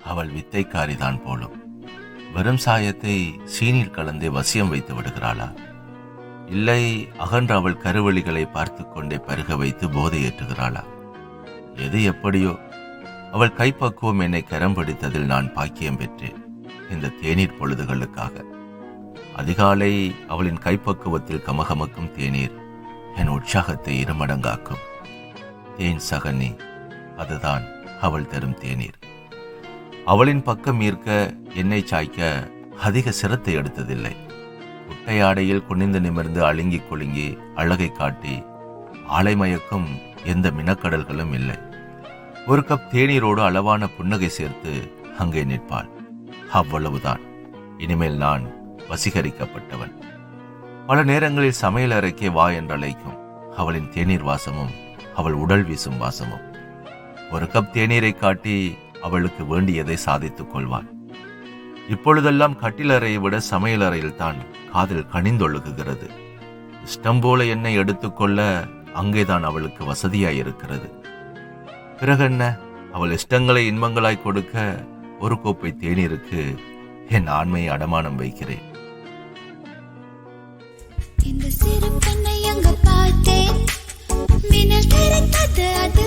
அவள் வித்தைக்காரிதான் போலும். வெறும் சாயத்தை சீனில் கலந்தே வசியம் வைத்து விடுகிறாளா? இல்லை, அகன்ற அவள் கருவழிகளை பார்த்து கொண்டே பருக வைத்து போதையேற்றுகிறாளா? எது எப்படியோ, அவள் கைப்பக்குவம் என்னை கரம் பிடித்ததில் நான் பாக்கியம் பெற்றேன். இந்த தேநீர் பொழுதுகளுக்காக அதிகாலை அவளின் கைப்பக்குவத்தில் கமகமக்கும் தேநீர் என் உற்சாகத்தை இருமடங்காக்கும். தேன் சகனி, அதுதான் அவள் தரும் தேநீர். அவளின் பக்கம் ஈர்க்க என்னை சாய்க்க அதிக சிரத்தை எடுத்ததில்லை. குட்டை ஆடையில் குனிந்து நிமிர்ந்து அழுங்கி குலுங்கி அழகை காட்டி ஆளை மயக்கும் எந்த மினக்கடல்களும் இல்லை. ஒரு கப் தேநீரோடு அளவான புன்னகை சேர்த்து அங்கே நிற்பாள். அவ்வளவுதான். இனிமேல் நான் வசீகரிக்கப்பட்டவன். பல நேரங்களில் சமையல் அறைக்கே வா என்றழைக்கும் அவளின் தேநீர் வாசமும் அவள் உடல் வீசும் வாசமும். ஒரு கப் தேநீரை காட்டி அவளுக்கு வேண்டியதை சாதித்துக் கொள்வாள். இப்பொழுதெல்லாம் கட்டிலறையை விட சமையல் அறையில் தான் காதில் கனிந்தொழுகுகிறது. இஷ்டம் போல என்னை எடுத்துக்கொள்ள அங்கேதான் அவளுக்கு வசதியாயிருக்கிறது. பிறகென்ன, அவள் இஷ்டங்களை இன்பங்களாய் கொடுக்க ஒரு கோப்பை தேநீருக்கு என் ஆண்மையை அடமானம் வைக்கிறேன். இந்த சிறு பெண்ணை அங்கு பார்த்தேன், மின்னல் தெரிந்தது அது